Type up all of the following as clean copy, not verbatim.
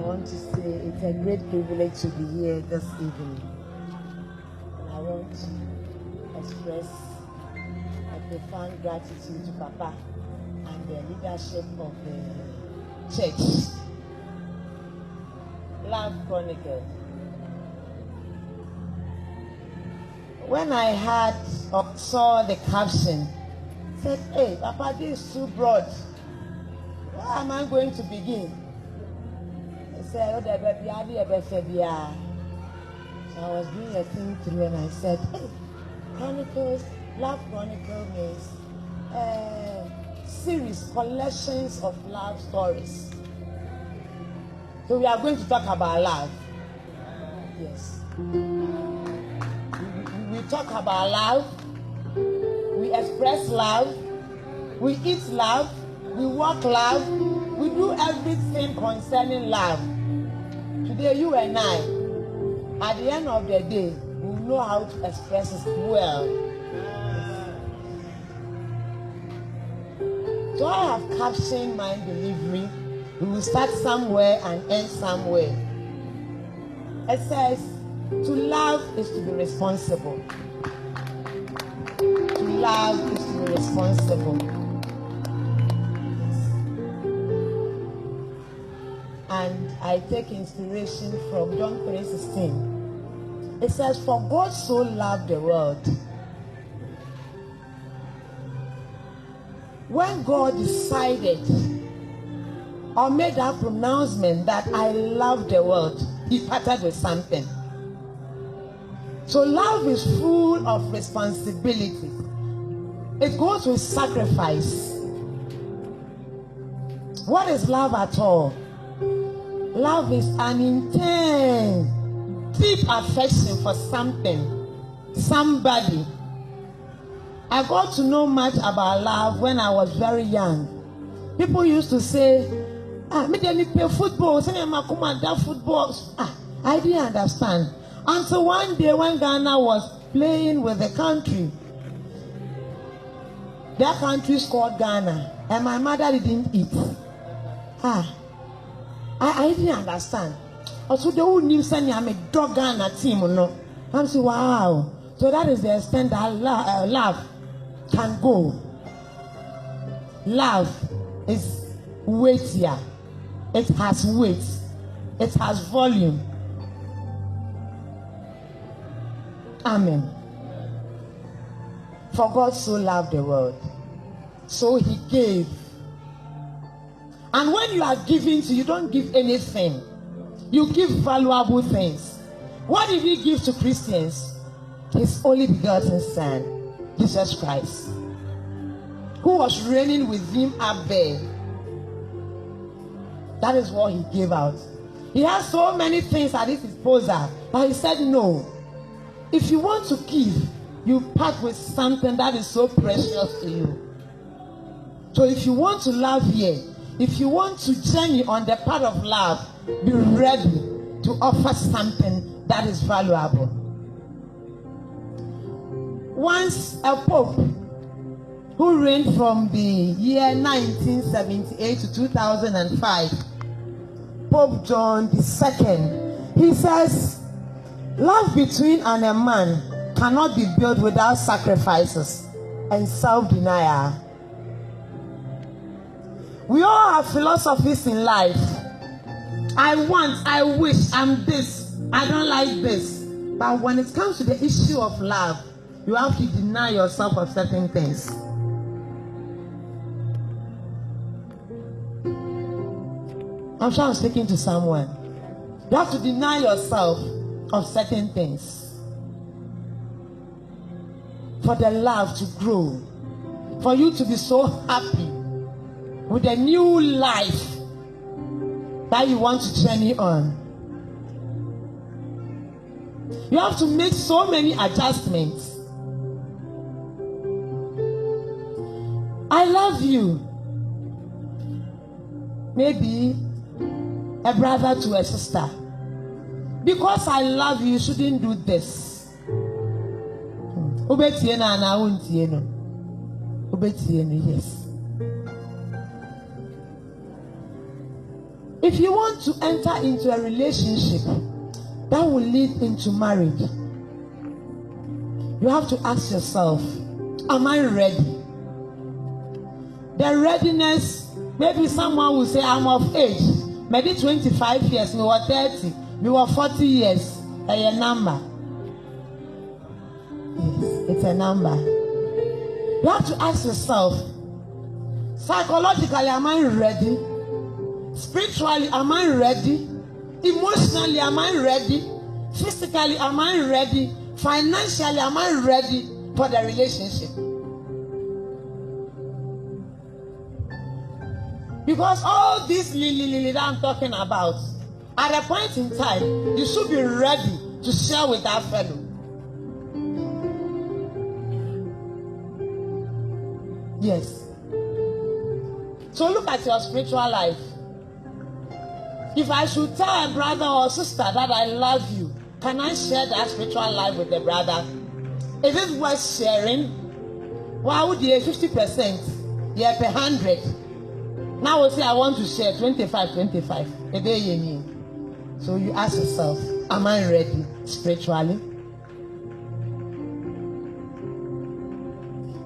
want to say it's a great privilege to be here this evening. And I want to express a profound gratitude to Papa and the leadership of the church. Love Chronicles. When I had or saw the caption, I said, hey, Papa, this is too broad. Where am I going to begin? I said, oh, so I was doing a thing through and I said, hey, Chronicles, Love Chronicles means series, collections of love stories. So we are going to talk about love. Yes. We talk about love. We express love. We eat love. We walk love. We do everything concerning love. Today, you and I, at the end of the day, we know how to express it well. So I have captioned my delivery. We will start somewhere and end somewhere. It says, to love is to be responsible. To love is to be responsible. And I take inspiration from John 3:16. It says, for God so loved the world. When God decided or made that pronouncement that I love the world, he parted with something. So love is full of responsibility. It goes with sacrifice. What is love at all? Love is an intense, deep affection for something, somebody. I got to know much about love when I was very young. People used to say, me play football, football. I didn't understand. Until one day when Ghana was playing with the country, their country scored Ghana, and my mother didn't eat. I didn't understand. Also, they who knew saying I'm a dog Ghana team, no. I'm saying, wow. So that is the extent that love can go. Love is weightier. It has weight. It has volume. Amen. For God so loved the world, so he gave. And when you are giving to, you don't give anything. You give valuable things. What did he give to Christians? His only begotten Son, Jesus Christ, who was reigning with him up there. That is what he gave out. He has so many things at his disposal, but he said no. If you want to give, you part with something that is so precious to you. So if you want to love here, if you want to journey on the path of love, be ready to offer something that is valuable. Once a pope who reigned from the year 1978 to 2005, Pope John II, he says, love between a man cannot be built without sacrifices and self-denial. We all have philosophies in life. I want, I wish, I'm this, I don't like this. But when it comes to the issue of love, you have to deny yourself of certain things. I'm sure I'm speaking to someone. You have to deny yourself of certain things for the love to grow, for you to be so happy with a new life that you want to journey on. You have to make so many adjustments. I love you. Maybe a brother to a sister. Because I love you, you shouldn't do this. Yes. If you want to enter into a relationship that will lead into marriage, you have to ask yourself, am I ready? The readiness, maybe someone will say, I'm of age. Maybe 25 years, me were 30, me were 40 years. A number. Yes, it's a number. You have to ask yourself, psychologically, am I ready? Spiritually, am I ready? Emotionally, am I ready? Physically, am I ready? Financially, am I ready for the relationship? Because all this lily that I'm talking about, at a point in time, you should be ready to share with that fellow. Yes. So look at your spiritual life. If I should tell a brother or sister that I love you, can I share that spiritual life with the brother? Is it worth sharing? Why would you 50%? Yeah, per 100. Now we say I want to share 25. A day you need. So you ask yourself, am I ready spiritually?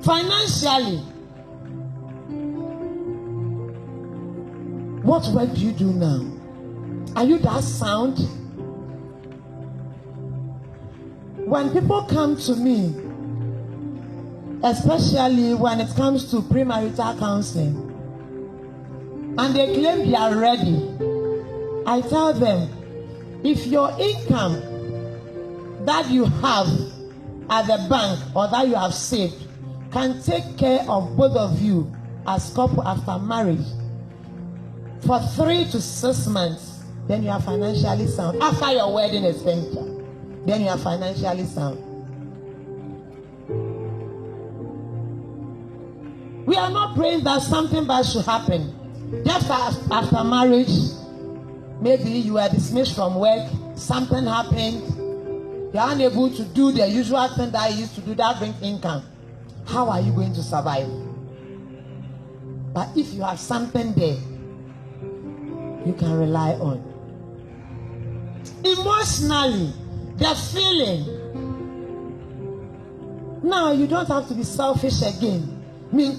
Financially, what work do you do now? Are you that sound? When people come to me, especially when it comes to premarital counseling, and they claim they are ready, I tell them, if your income that you have at the bank or that you have saved can take care of both of you as couple after marriage for 3 to 6 months, then you are financially sound. After your wedding expenditure, then you are financially sound. We are not praying that something bad should happen. Just after marriage, maybe you were dismissed from work, something happened, you are unable to do the usual thing that you used to do that brings income. How are you going to survive? But if you have something there, you can rely on. Emotionally, the feeling. Now you don't have to be selfish again. Be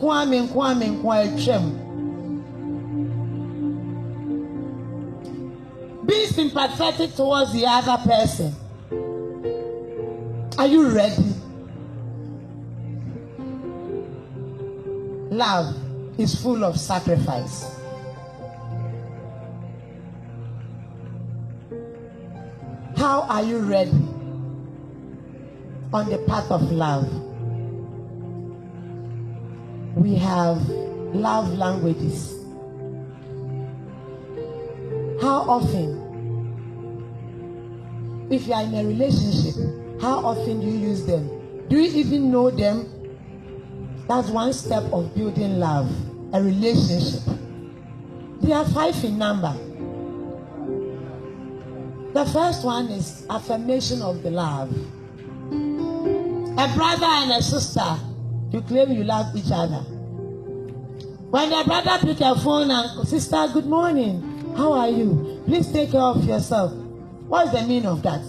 sympathetic towards the other person. Are you ready? Love is full of sacrifice. How are you ready on the path of love? We have love languages. How often, if you are in a relationship, how often do you use them? Do you even know them? That's one step of building love, a relationship. There are 5 in number. The first one is affirmation of the love. A brother and a sister, you claim you love each other. When the brother pick your phone and sister, good morning, how are you? Please take care of yourself. What's the meaning of that?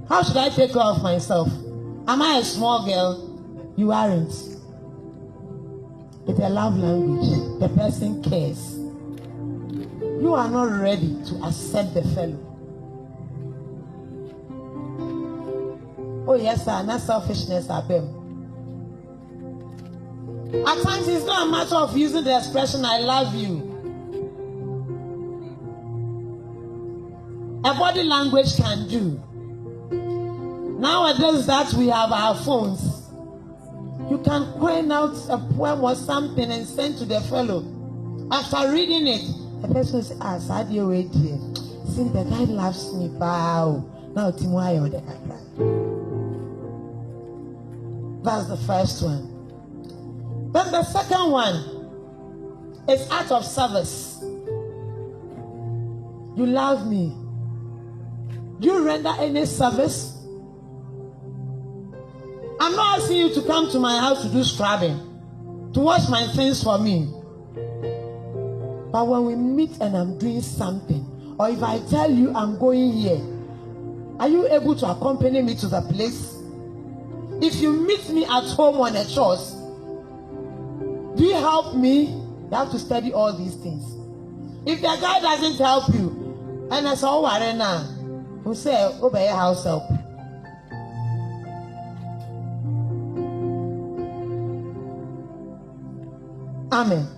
How should I take care of myself? Am I a small girl? You aren't. It's a love language. The person cares. You are not ready to accept the fellow. Oh yes, sir, not selfishness, Abem. At times it's not a matter of using the expression I love you. A body language can do. Nowadays that we have our phones, you can coin out a poem or something and send to the fellow. After reading it, the person will say, ah, Sadia, wait here. Since the guy loves me, wow. Now Timoy on the cry. That's the first one. Then the second one is act of service. You love me. Do you render any service? I'm not asking you to come to my house to do scrubbing, to wash my things for me. But when we meet and I'm doing something, or if I tell you I'm going here, are you able to accompany me to the place? If you meet me at home on a chores, do you help me? You have to study all these things. If the guy doesn't help you, and that's all we're now, who say, obey house help. Amen.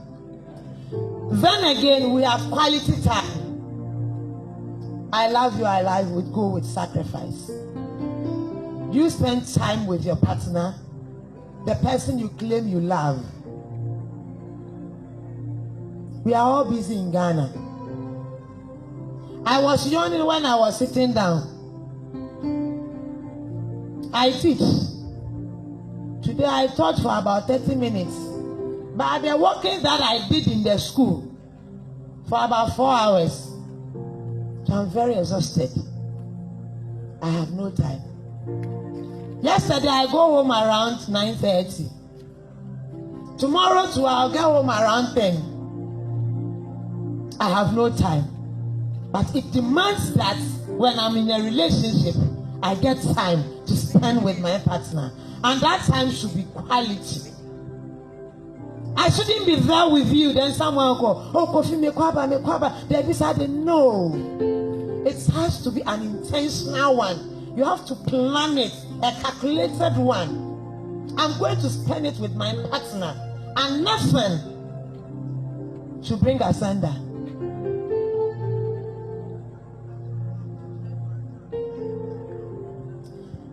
Then again, we have quality time. I love you, would go with sacrifice. You spend time with your partner, the person you claim you love. We are all busy in Ghana. I was yawning when I was sitting down. I teach. Today I taught for about 30 minutes. But the working that I did in the school for about 4 hours, so I'm very exhausted. I have no time. Yesterday I go home around 9:30. Tomorrow too I'll get home around 10. I have no time. But it demands that when I'm in a relationship, I get time to spend with my partner. And that time should be quality. I shouldn't be there with you, then someone will go, oh, Kofi, me kwaba. They decided, no. It has to be an intentional one. You have to plan it, a calculated one. I'm going to spend it with my partner, and nothing should bring us under.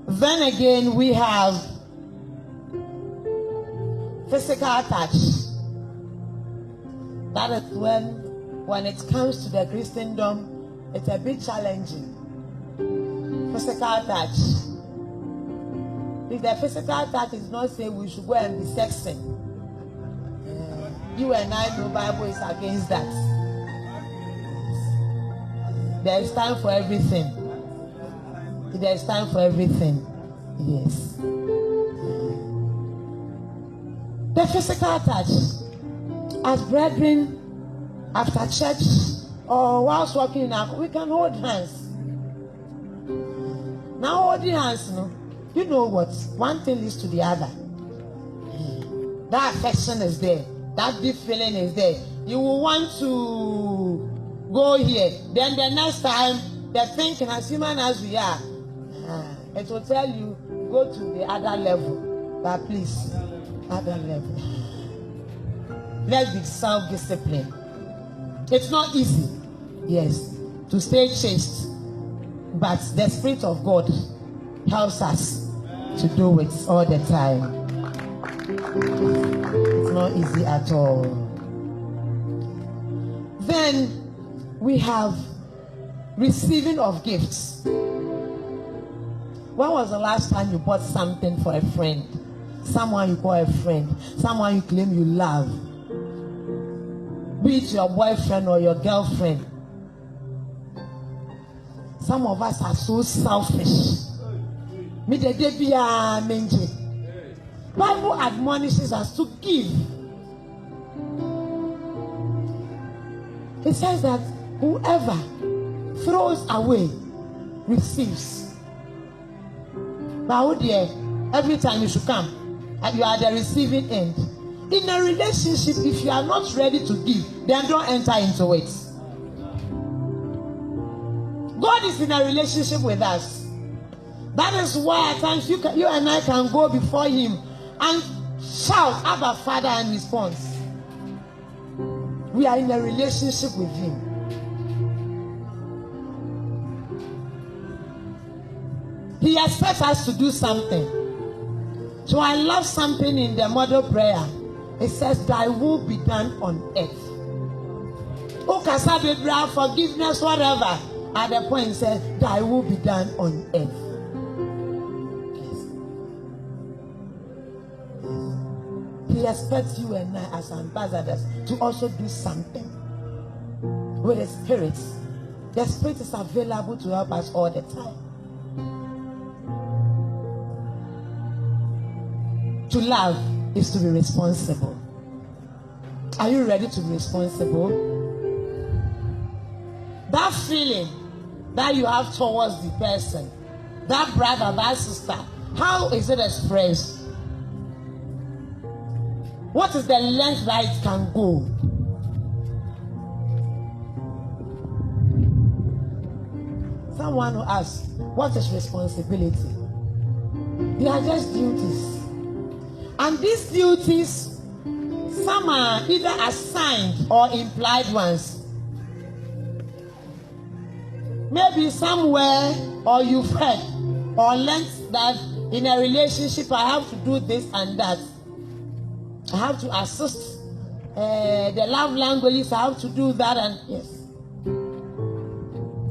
Then again, we have physical touch. That is when it comes to the Christendom, it's a bit challenging. Physical touch. If the physical touch is not saying we should go and be sexing, you and I know Bible is against that. There is time for everything. There is time for everything. Yes. The physical touch. As brethren, after church or whilst walking in our, we can hold hands. Now holding hands, no, you know what? One thing leads to the other. That affection is there. That deep feeling is there. You will want to go here. Then the next time, the thinking, as human as we are, it will tell you, go to the other level. But please, other level. Let's be self-disciplined. It's not easy, yes, to stay chaste. But the Spirit of God helps us to do it all the time. It's not easy at all. Then we have receiving of gifts. When was the last time you bought something for a friend? Someone you call a friend, someone you claim you love. Be it your boyfriend or your girlfriend. Some of us are so selfish. Bible admonishes us to give. It says that whoever throws away receives. But oh dear, every time you should come, and you are the receiving end. In a relationship, if you are not ready to give, then don't enter into it. God is in a relationship with us. That is why at times you and I can go before Him and shout, Abba, Father, and response. We are in a relationship with Him. He expects us to do something. So I love something in the model prayer. It says, thy will be done on earth. Forgiveness, whatever. At the point it says, thy will be done on earth. Yes. He expects you and I as ambassadors to also do something with the Spirit. The Spirit is available to help us all the time. To love is to be responsible. Are you ready to be responsible? That feeling that you have towards the person, that brother, that sister, how is it expressed? What is the length that it can go? Someone who asks, what is responsibility? They are just duties. And these duties, some are either assigned or implied ones. Maybe somewhere, or you've heard or learned that in a relationship I have to do this and that. I have to assist the love languages, I have to do that, and yes,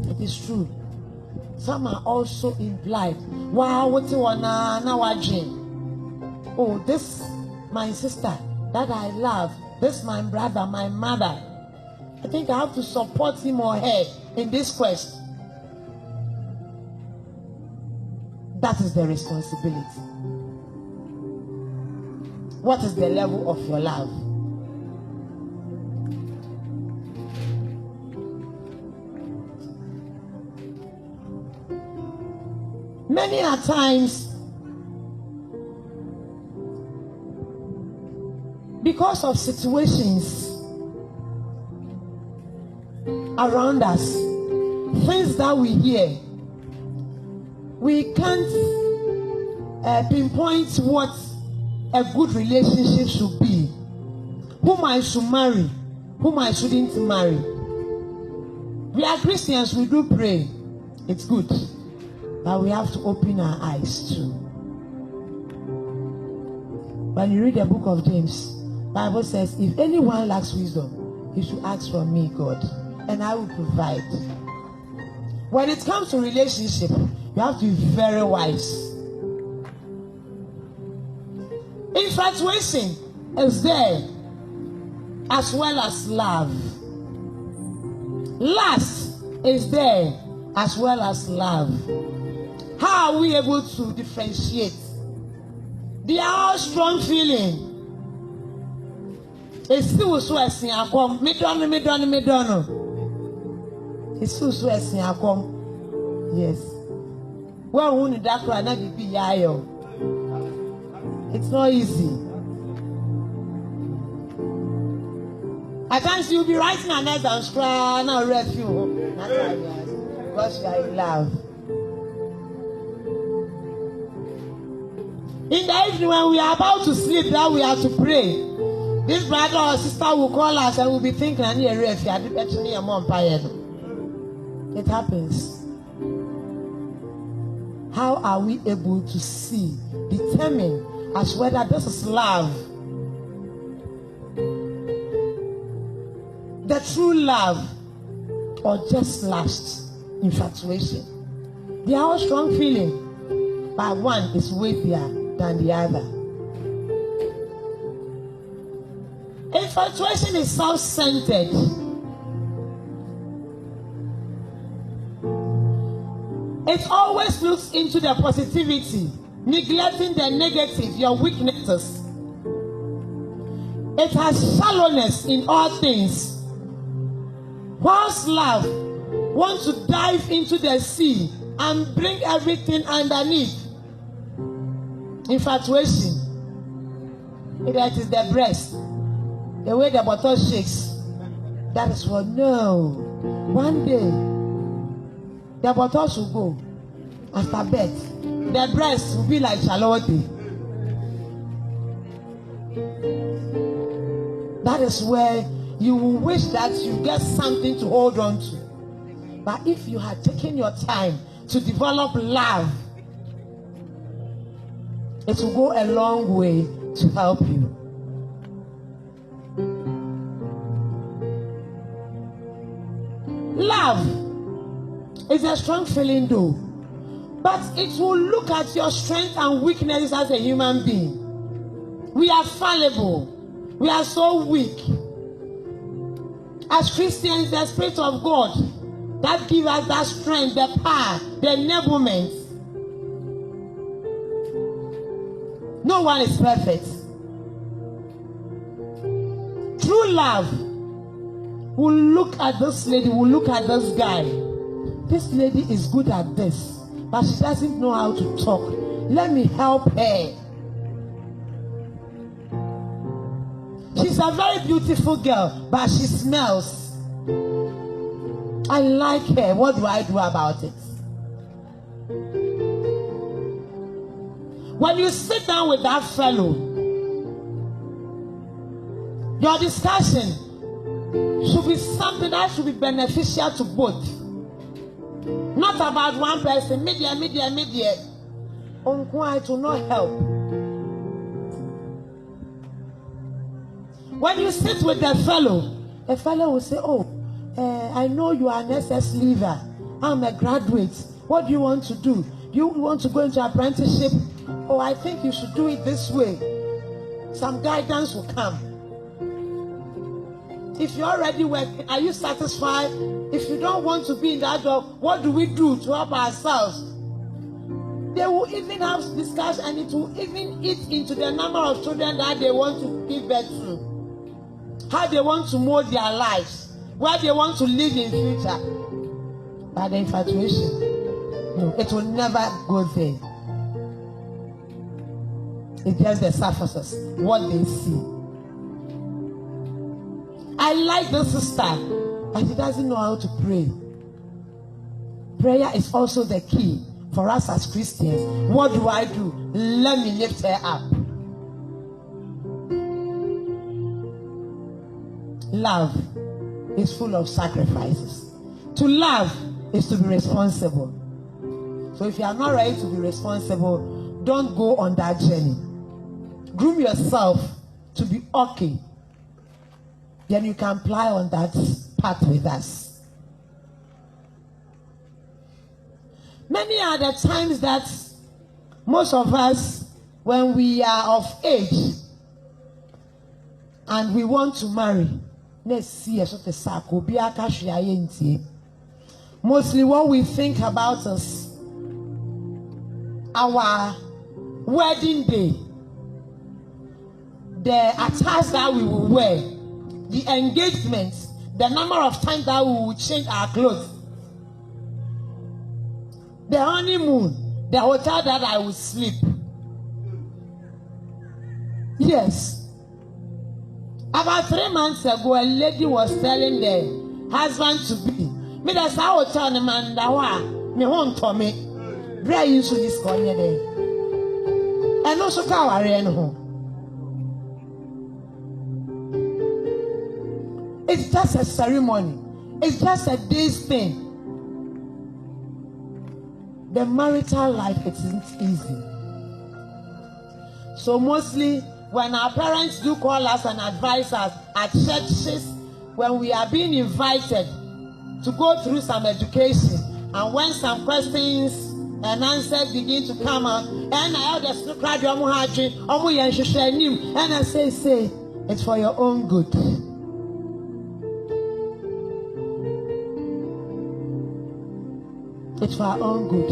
it is true. Some are also implied. Wow, what you wanna now dream? Oh, this my sister that I love, this my brother, my mother. I think I have to support him or her in this quest. That is the responsibility. What is the level of your love? Many a times, because of situations around us, things that we hear, we can't pinpoint what a good relationship should be, whom I should marry, whom I shouldn't marry. We are Christians, we do pray, it's good, but we have to open our eyes too. When you read the book of James, Bible says, if anyone lacks wisdom, he should ask from me, God, and I will provide. When it comes to relationship, you have to be very wise. Infatuation is there as well as love. Lust is there as well as love. How are we able to differentiate? They are all strong feeling. It's still so as in a com, me don't. It's still so as in a com. Yes. Well, who need that cry? Not be yayo. It's not easy. At times you'll be writing an exam, crying or refuge. Because you are in love. In the evening when we are about to sleep, now we have to pray. This brother or sister will call us and we'll be thinking, I need a refuge. I need a mom. It happens. How are we able to see, determine as whether this is love, the true love, or just lust, infatuation? They are all strong feeling, but one is weightier than the other. Infatuation is self-centered. It always looks into the positivity, neglecting the negative, your weaknesses. It has shallowness in all things. Whilst love wants to dive into the sea and bring everything underneath. Infatuation, it is the breast, the way the bottle shakes. That is what, no. One day, the bottle should go. After birth, the breast will be like Charlotte. That is where you will wish that you get something to hold on to. But if you had taken your time to develop love, it will go a long way to help you. Love is a strong feeling though, but it will look at your strengths and weaknesses as a human being. We are fallible. We are so weak. As Christians, the Spirit of God that gives us that strength, the power, the enablement. No one is perfect. True love will look at this lady, will look at this guy. This lady is good at this, but she doesn't know how to talk. Let me help her. She's a very beautiful girl, but she smells. I like her. What do I do about it? When you sit down with that fellow, your discussion should be something that should be beneficial to both. Not about one person, media. It will not help. When you sit with the fellow will say, oh, I know you are an SS leaver. I'm a graduate. What do you want to do? Do you want to go into apprenticeship? Oh, I think you should do it this way. Some guidance will come. If you're already working, are you satisfied? If you don't want to be in that job, what do we do to help ourselves? They will even have discussion, and it will even eat into the number of children that they want to give birth to. How they want to mold their lives, where they want to live in future. But the infatuation, no, it will never go there. It's just the surfaces, what they see. I like this sister, but she doesn't know how to pray. Prayer is also the key for us as Christians. What do? Let me lift her up. Love is full of sacrifices. To love is to be responsible. So if you are not ready to be responsible, don't go on that journey. Groom yourself to be okay. Then you can apply on that path with us. Many are the times that most of us, when we are of age and we want to marry, mostly what we think about is our wedding day, the attire that we will wear, the engagement, the number of times that we will change our clothes, the honeymoon, the hotel that I will sleep. Yes. About 3 months ago, a lady was telling the husband to be, me that's how hotel the man that me home to me. Where you should this call there. And also carry home. It's just a ceremony. It's just a day's thing. The marital life, it isn't easy. So mostly when our parents do call us and advise us at churches, when we are being invited to go through some education, and when some questions and answers begin to come out, and I just look at and I say, it's for your own good. It's for our own good.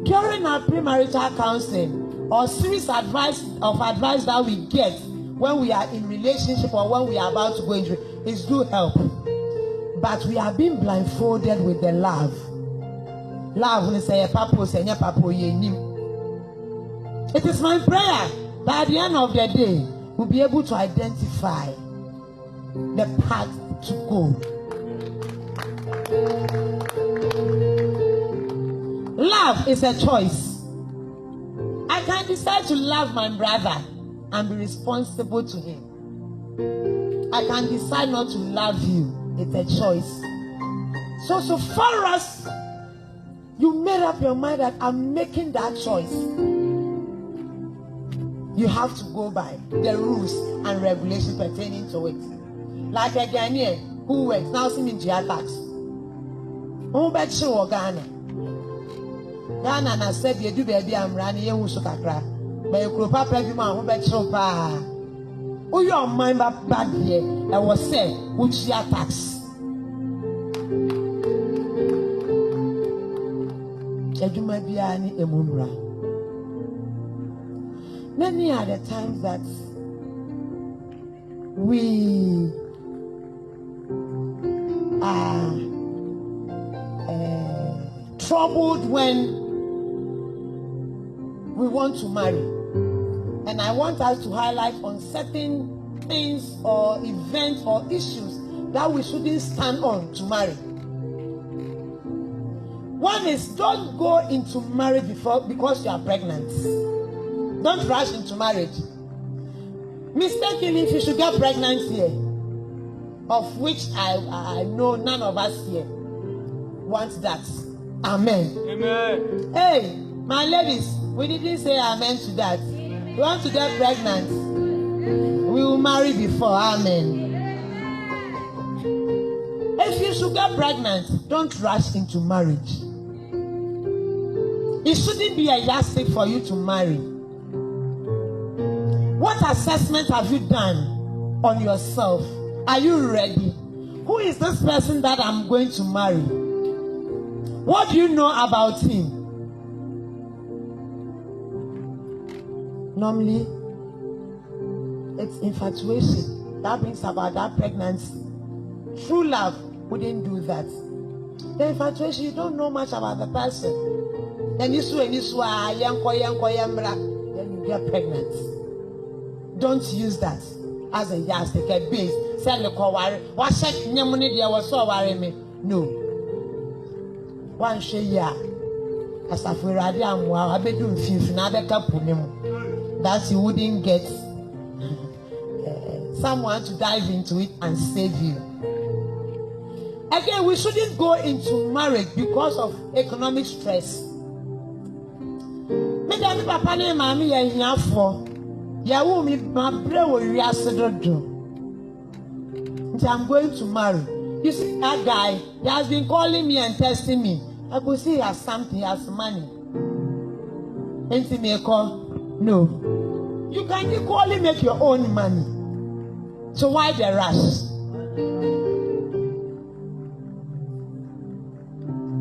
During our premarital counseling or series advice that we get when we are in relationship or when we are about to go into it, is do help. But we are being blindfolded with the love. Love when say papa say papa ye. It is my prayer that at the end of the day we'll be able to identify the path to go. Love is a choice. I can decide to love my brother and be responsible to him. I can decide not to love you. It's a choice. So far as you made up your mind that I'm making that choice, you have to go by the rules and regulations pertaining to it. Like a Ghanaian who works now in jail tax. Who bet you or Ghana? Ghana na said you do baby I'm running you so kakra. But you could papa every man who bet you pa. Who your mind back here? I was said which jail tax. Ejuma biani emumra. Many are the times that we are troubled when we want to marry. And I want us to highlight on certain things or events or issues that we shouldn't stand on to marry. One is, don't go into marriage because you are pregnant. Don't rush into marriage. Mistakenly, if you should get pregnant here, of which I know none of us here want that. Amen. Amen. Hey, my ladies, we didn't say amen to that. You want to get pregnant? We will marry before. Amen. If you should get pregnant, don't rush into marriage. It shouldn't be a yardstick for you to marry. What assessment have you done on yourself? Are you ready? Who is this person that I'm going to marry? What do you know about him? Normally, it's infatuation that brings about that pregnancy. True love wouldn't do that. The infatuation, you don't know much about the person. Then you get pregnant. Don't use that as a yardstick, a base. No. One share as a that you wouldn't get someone to dive into it and save you. Again, we shouldn't go into marriage because of economic stress. I'm going to marry. You see, that guy, he has been calling me and testing me. I could see he has something, he has money. Anything may call? No. You can equally make your own money. So why the rush?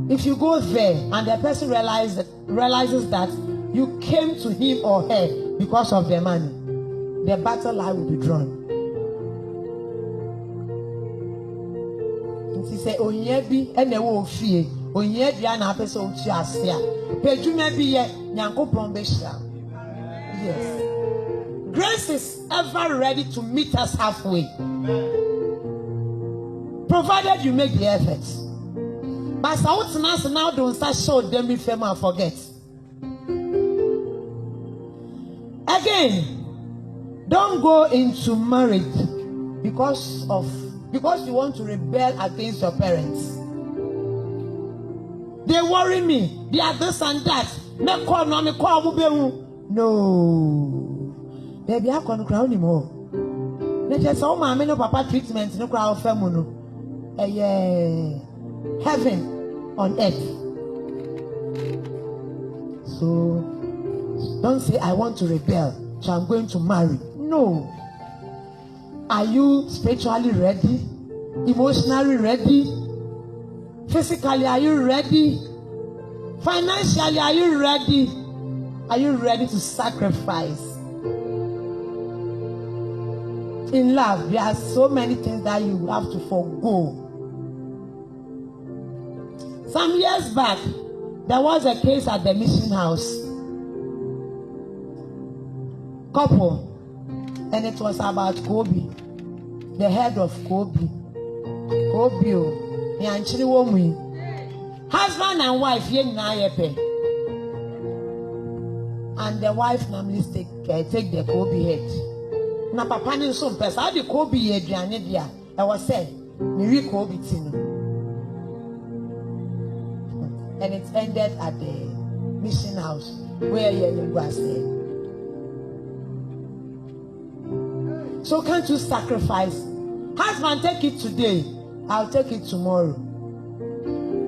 If you go there and the person realizes that you came to him or her because of their money, the battle line will be drawn. He said, "Onyebi ene wo fie, onyebi ana apese otu ase a, pedwuma bi ye Nyankopon be hira." Yes. Grace is ever ready to meet us halfway, provided you make the effort. But now don't start show them if you forget. Again, don't go into marriage because you want to rebel against your parents. They worry me. They are this and that. No. Baby, I can't cry anymore. They just say, "Oh, my no papa treatment no cry of family." Heaven on earth. So don't say, "I want to rebel, so I'm going to marry." No. Are you spiritually ready? Emotionally ready? Physically, are you ready? Financially, are you ready? Are you ready to sacrifice? In love, there are so many things that you have to forgo. Some years back, there was a case at the mission house. Couple, and it was about Kobe, the head of Kobe. Kobe, husband and wife, and the wife normally take the Kobe head. Na papa ni so mpesa how the Kobe aduane dia I was said me Kobe tino. And it ended at the mission house where you was there. So can't you sacrifice? Husband, take it today, I'll take it tomorrow.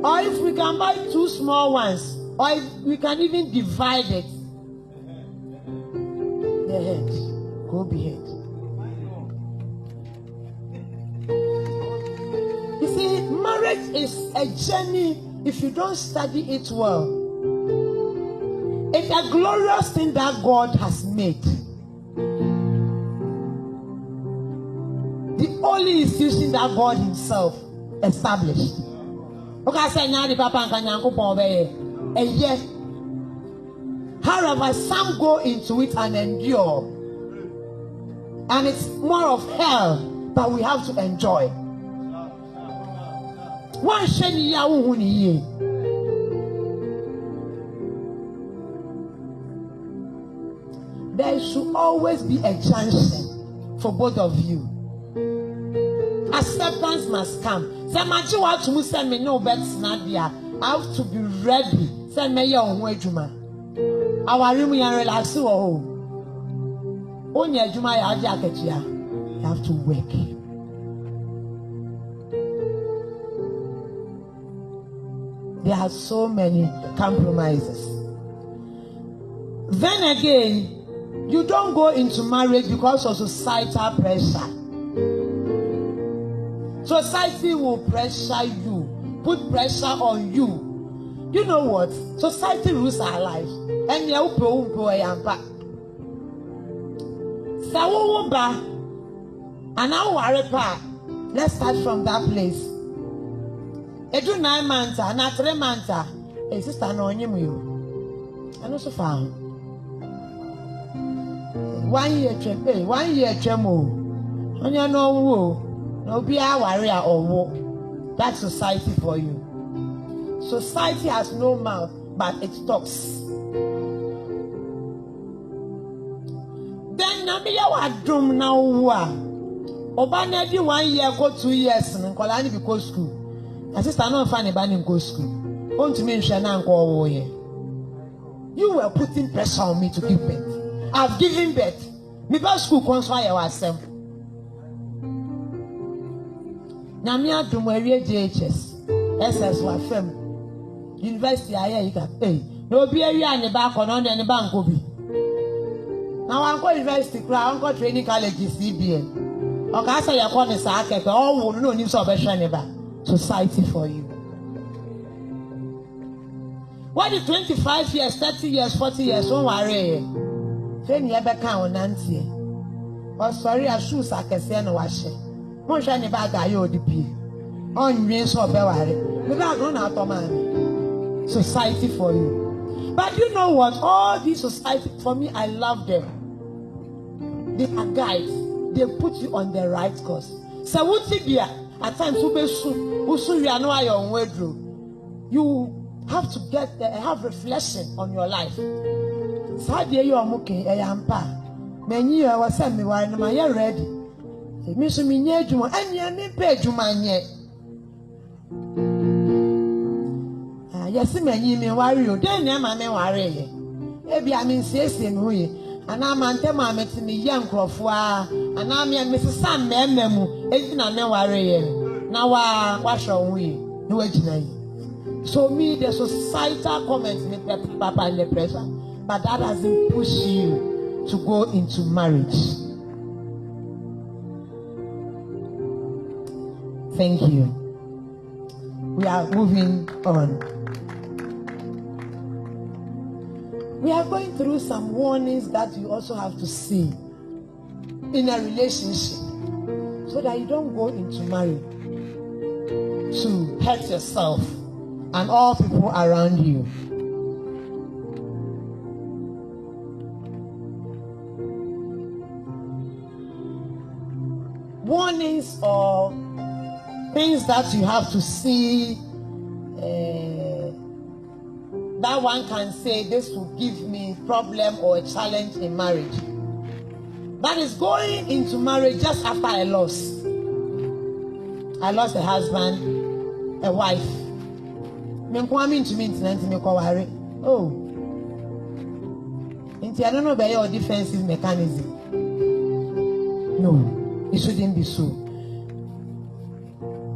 Or if we can buy 2 small ones, or if we can even divide it. The head, Kobe head. You see, marriage is a journey. If you don't study it well, it's a glorious thing that God has made. holy institution that God Himself established. Okay, say now the Papa and Kanyanko a year. However, some go into it and endure, and it's more of hell, but we have to enjoy. One sheni ya uhuni. There should always be a junction for both of you. Acceptance must come. Say machi wa to send me no bet nadia. I have to be ready. Send me your own ejuma. Our room and relax to home. Only ejuma ya jacket ya. You have to work. There are so many compromises. Then again, you don't go into marriage because of societal pressure. Society will pressure you, put pressure on you. You know what? Society rules our lives. And you pro yampa. Sawumba, and now worry pa. Let's start from that place. Edu 9 months, na 3 months. Hey, sister, no you. I know so far. 1 year trem, 1 year tremo. Onya no wo. No be a warrior or wo. That's society for you. Society has no mouth, but it talks. Then na be ya drum now wa. Oba na di 1 year go 2 years nkola ni be go school. My sister no find ba ni go school. Want to me nhwe na nko wo ye. You were putting pressure on me to give birth. I've given birth. Me ba school console ya wasem. Na me adum awie JHS. SS wa fam. University aye you can pay. No be awie anye ba kono ne ba nko bi. Na wan ko university kra wan ko training college CBN. O ka say ya ko ne sa akeke o wo no ni so be hwe ne ba. Society for you. What is 25 years, 30 years, 40 years? Don't worry. Then you ever count Nancy. Oh, sorry, I shoes I can see and wash it. One shiny bag I owe the pee. On me so worry. Without going out of man. Society for you. But you know what? All these society for me, I love them. They are guides. They put you on the right course. So what if you at times you have to have reflection on your life. Sadie you are muke eyampa. Many I was send me why am I ready? It means me nye juma and ye pay juma nye. Yes, many me worry you. Then ya ma me worry. Ebi I mean say me and I'm antema met me young crofwa and I'm young Mrs. Sam Memu. It's not me worry. Now wash on we no ejina. So me the societal comments make the papa and the pressure, but that doesn't push you to go into marriage. Thank you. We are moving on. We are going through some warnings that you also have to see in a relationship so that you don't go into marriage to hurt yourself and all people around you. Warnings or things that you have to see that one can say this will give me problem or a challenge in marriage. That is going into marriage just after I lost a husband, a wife. Oh, I don't know about your defensive mechanism. No, it shouldn't be so.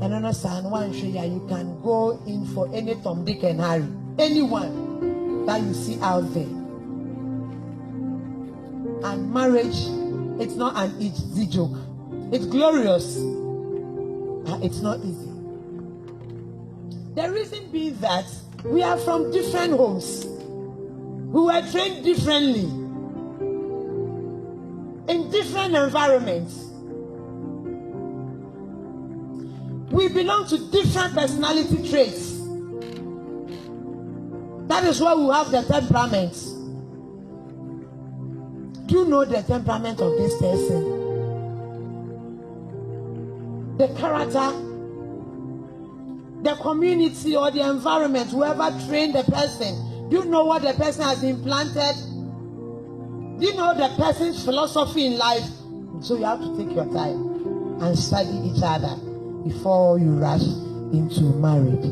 I don't understand one show you can go in for any Tom, Dick, and Harry, anyone that you see out there. And marriage, it's not an easy joke. It's glorious, but it's not easy. The reason being that we are from different homes. We were trained differently in different environments. We belong to different personality traits. That is why we have the temperaments. Do you know the temperament of this person? The character, the community or the environment, whoever trained the person. Do you know what the person has implanted? Do you know the person's philosophy in life? So you have to take your time and study each other before you rush into marriage.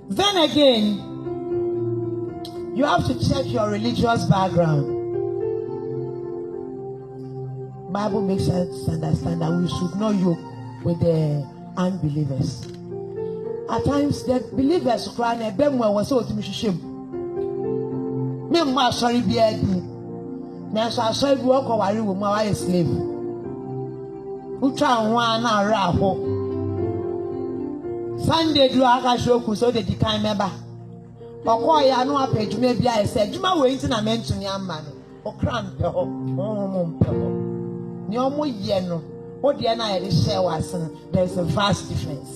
Then again, you have to check your religious background. Bible makes us understand that we should not yoke with the unbelievers. At times, the believers cry, and them were so to me. Me ma sorry be adi. Na so sorry be work or worry with my slave. Who try one na raho. Sunday do aka shoku so the decline member. Okwa ya no apedwuma bia e say dwuma we nti na mentumi amma no. Okra mpe ho. Mpe ho. Ni omo ye no. What the na ye share was there is a vast difference.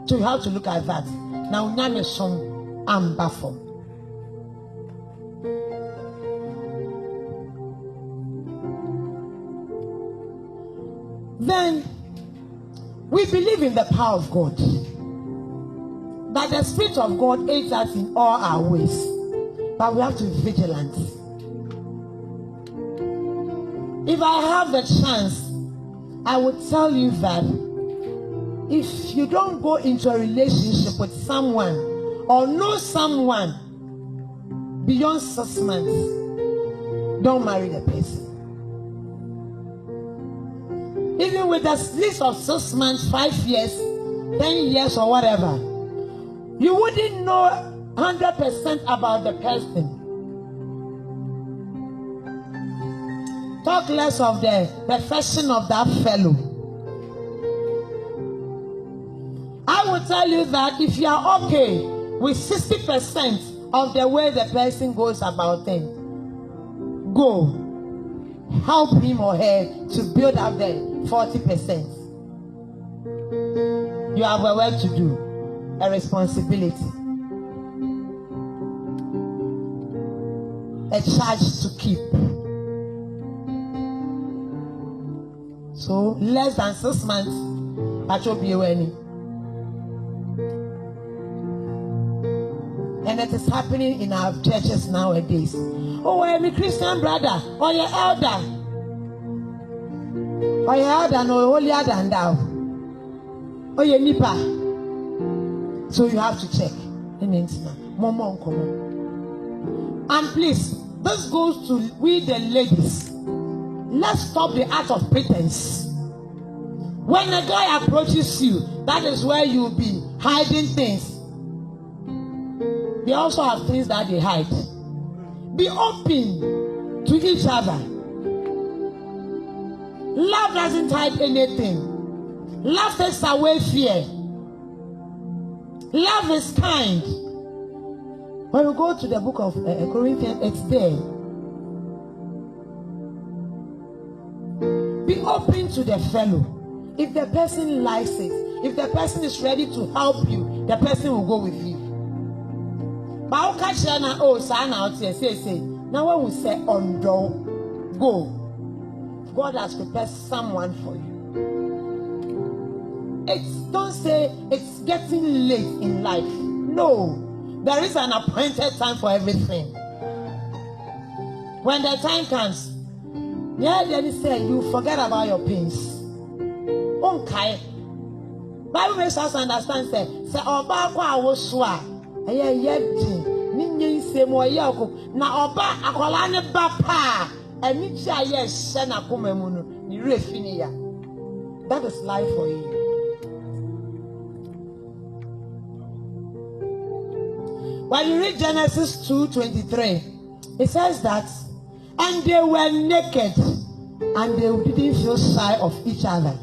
So you have to look at that. Now nyame som amba form. Then we believe in the power of God. That the Spirit of God aids us in all our ways. But we have to be vigilant. If I have the chance, I would tell you that if you don't go into a relationship with someone or know someone beyond 6 months, don't marry the person. Even with a list of 6 months, 5 years, 10 years or whatever, you wouldn't know 100% about the person. Talk less of the profession of that fellow. I will tell you that if you are okay with 60% of the way the person goes about things, go. Help him or her to build up the 40%. You have a work to do, a responsibility, a charge to keep. So less than 6 months, that will be any. And it is happening in our churches nowadays. Oh, I'm a Christian brother, or your elder. Or your elder, no, holier than thou. Or your nipa. So you have to check. And please, this goes to we the ladies. Let's stop the art of pretense. When a guy approaches you, that is where you'll be hiding things. They also have things that they hide. Be open to each other. Love doesn't hide anything. Love takes away fear. Love is kind. When we go to the book of Corinthians, it's there. Be open to the fellow. If the person likes it, if the person is ready to help you, the person will go with you. But catch na oh sana out here say now when we say undo go, God has prepared someone for you. Don't say it's getting late in life. No, there is an appointed time for everything. When the time comes, yeah, then he said you forget about your pains. Okay, Bible makes us understand. Say oba kwa awosua. Eye yedi ninye nsemo yako na oba akola ne ba pa eni chi aye hye na koma mu no ni refini ya. That is life for you. When you read Genesis 2:23, it says that and they were naked and they didn't feel shy of each other.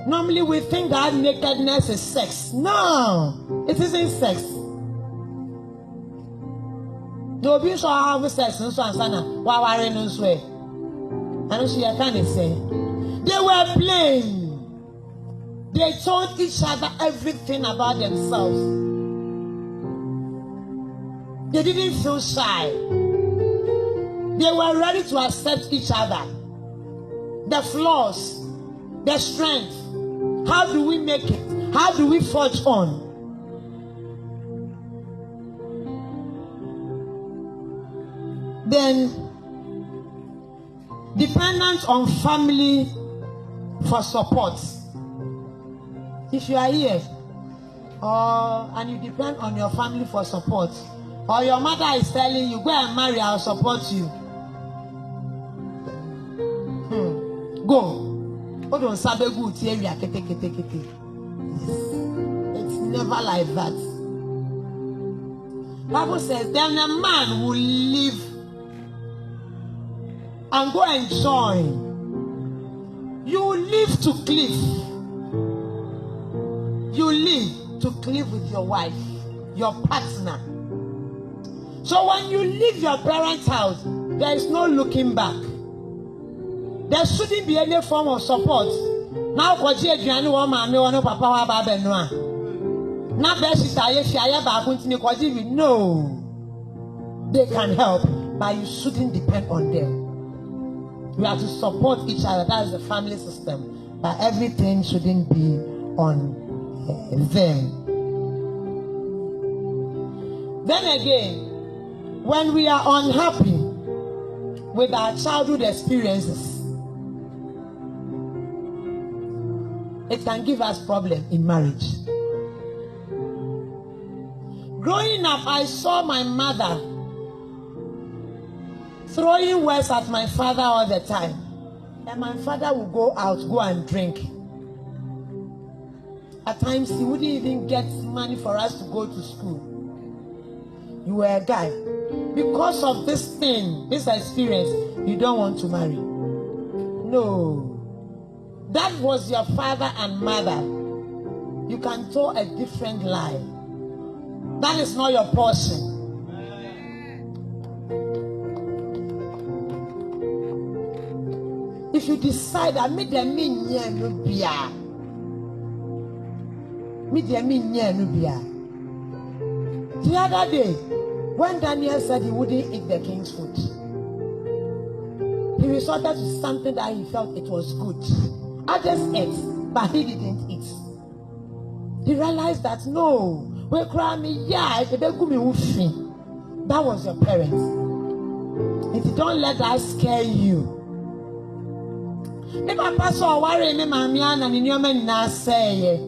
Normally we think that nakedness is sex. No, it isn't sex. Nobody shall have sex and so and so. And she can't say. They were playing. They told each other everything about themselves. They didn't feel shy. They were ready to accept each other. The flaws, the strength. How do we make it? How do we forge on? Then, dependent on family for support. If you are here, and you depend on your family for support, or your mother is telling you, go and marry, I'll support you. Go. It's never like that. Bible says, then a man will live and go and join. You live to cleave. You live to cleave with your wife, your partner. So when you leave your parents' house, there is no looking back. There shouldn't be any form of support. Now, no. They can help, but you shouldn't depend on them. We have to support each other. That is the family system. But everything shouldn't be on them. Then again, when we are unhappy with our childhood experiences, it can give us problems in marriage. Growing up, I saw my mother throwing words at my father all the time. And my father would go out, go and drink. At times, he wouldn't even get money for us to go to school. You were a guy. Because of this thing, this experience, you don't want to marry. No. That was your father and mother. You can tell a different lie. That is not your portion. If you decide that the other day, when Daniel said he wouldn't eat the king's food, he resorted to something that he felt it was good. Others ate, but he didn't eat. He realized that no, that was your parents. If you don't let that scare you. If I pass or worry me, Mamian and in your man now say,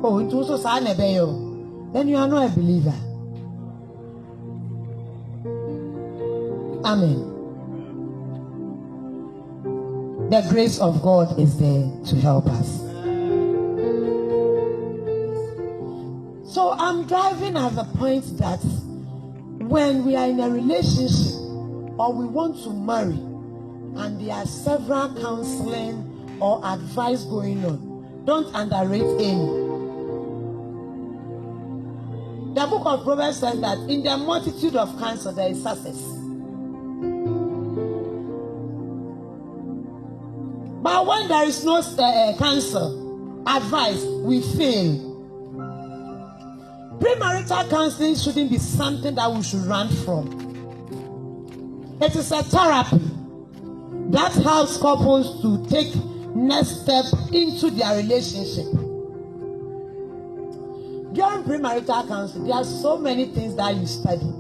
oh, it was so sad, then you are not a believer. Amen. The grace of God is there to help us. So I'm driving at the point that when we are in a relationship or we want to marry and there are several counseling or advice going on, don't underrate any. The book of Proverbs says that in the multitude of counsel there is success. But when there is no counsel, advice, we fail. Premarital counseling shouldn't be something that we should run from. It is a therapy that helps couples to take next step into their relationship. During premarital counseling, there are so many things that you study.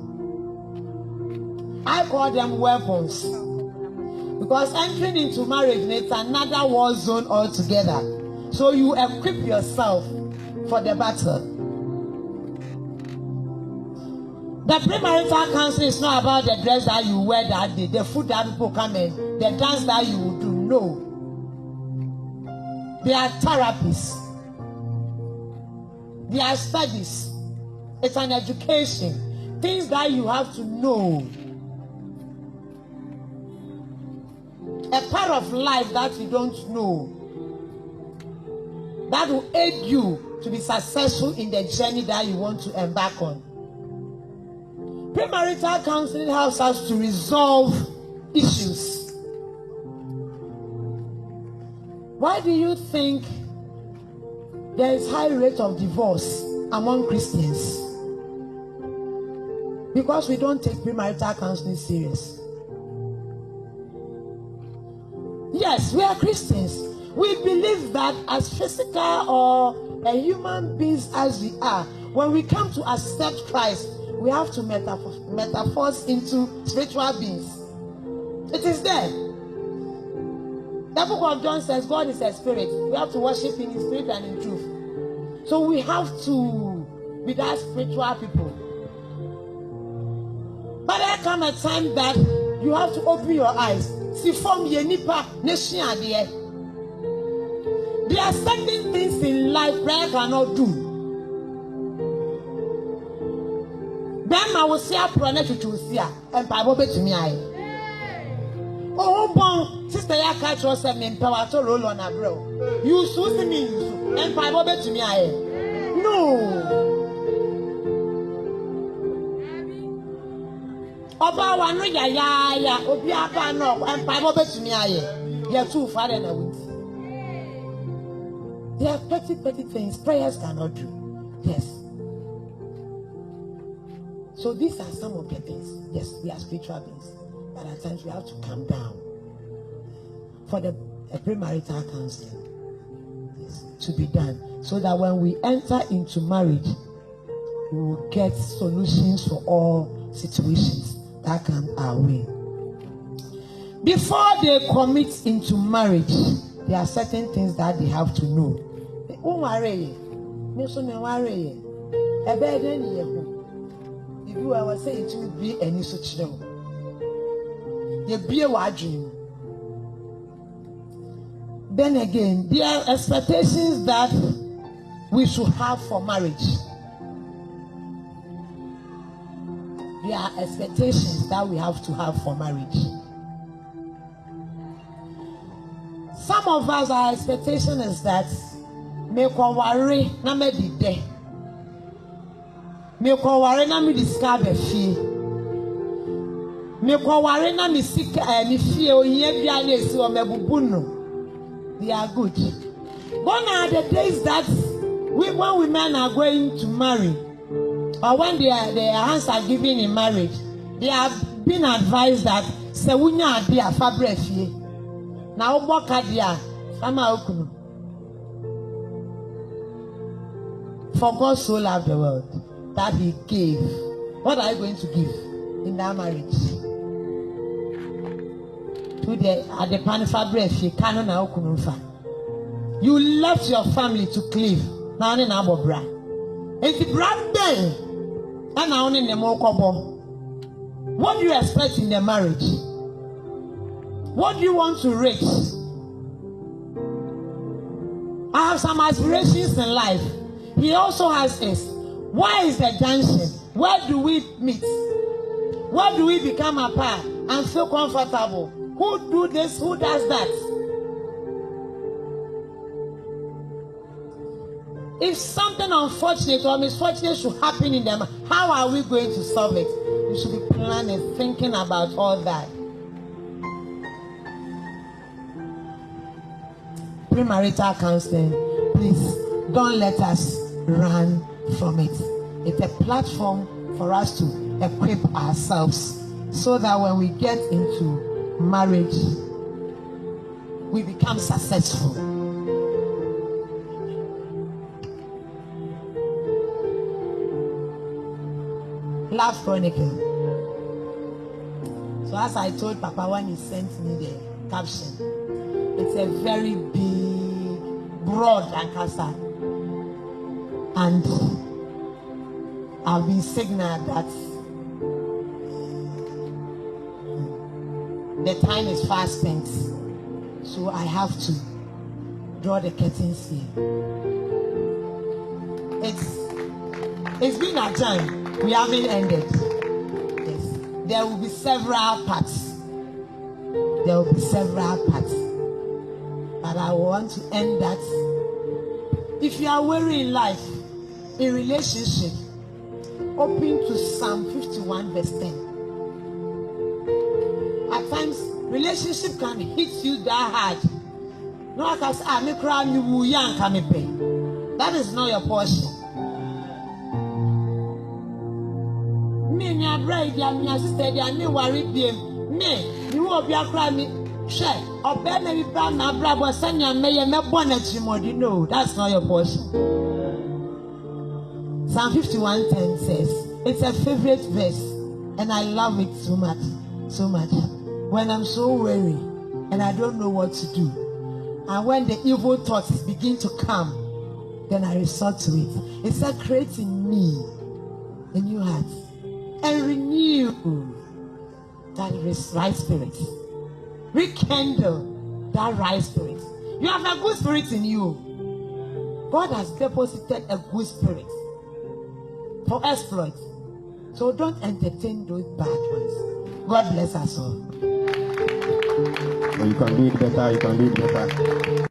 I call them weapons. Because entering into marriage is another war zone altogether. So you equip yourself for the battle. The premarital counseling is not about the dress that you wear that day, the food that people come in, the dance that you will do. No. They are therapies. They are studies. It's an education. Things that you have to know. A part of life that you don't know. That will aid you to be successful in the journey that you want to embark on. Premarital counseling helps us to resolve issues. Why do you think there is high rate of divorce among Christians? Because we don't take premarital counseling serious. Yes, we are Christians. We believe that as physical or a human beings as we are, when we come to accept Christ, we have to metamorphose into spiritual beings. It is there. The book of John says God is a spirit. We have to worship Him in spirit and in truth. So we have to be that spiritual people. But there come a time that you have to open your eyes. See from Yenipa nation there. There are certain things in life prayer cannot do. Then I will see a project to see and Bible to me. Oh, bon, sister, I catch us and empower to roll on a bro. You see me, and Bible to me. No. Oba wanu ya obi aba no and Bible to me. You're too far and away. There are petty things prayers cannot do. Yes. So these are some of the things. Yes, we are spiritual beings. But at times we have to calm down for the premarital counseling, yes, to be done. So that when we enter into marriage, we will get solutions for all situations that come our way. Before they commit into marriage, there are certain things that they have to know. If you were saying to be any such no, you be a dream. Then again, there are expectations that we should have for marriage. There are expectations that we have to have for marriage. Some of us, our expectation is that me ko worry na me dide, me ko worry na me discover fie, me ko worry na me sika me fie oye bia na esi o mebubu no. They are good. Gone are the days that when women are going to marry, or when their hands are given in marriage, they have been advised that sewunya dia fabre fie na oboka dia sama okunu. For God so loved the world that He gave. What are you going to give in that marriage? At the Panifa breath, you cannot now kununfa. You left your family to cleave. Now in Abobra. It's the brand then. And now in the Mokobo. What do you expect in the marriage? What do you want to reach? I have some aspirations in life. He also has this. Where is the junction? Where do we meet? Where do we become apart and feel comfortable? Who do this? Who does that? If something unfortunate or misfortunate should happen in them, how are we going to solve it? We should be planning, thinking about all that. Premarital counseling, please don't let us run from it. It's a platform for us to equip ourselves so that when we get into marriage, we become successful. Love Chronicles. So as I told Papa when he sent me the caption, it's a very big, broad Ankasa. And I've been signaled that the time is fast spent, so I have to draw the curtains here. It's been a time. We haven't ended. Yes, there will be several parts. There will be several parts, but I want to end that. If you are weary in life, in relationship, open to Psalm 51 verse 10. At times, relationship can hit you that hard. No, I can say, me cry, me woo, young, come pay. That is not your portion. Me, my brother, my sister, me worry them. Me, you will be a cry me. Share, or better be brown, my brother, send your mayor, me bonnet, you more. No, that's not your portion. Psalm 51:10 says, it's a favorite verse, and I love it so much, so much. When I'm so weary and I don't know what to do, and when the evil thoughts begin to come, then I resort to it. It said, create in me a new heart and renew that right spirit. Rekindle that right spirit. You have a good spirit in you. God has deposited a good spirit for exploit. So don't entertain those bad ones. God bless us all. You can do it better. You can do it better.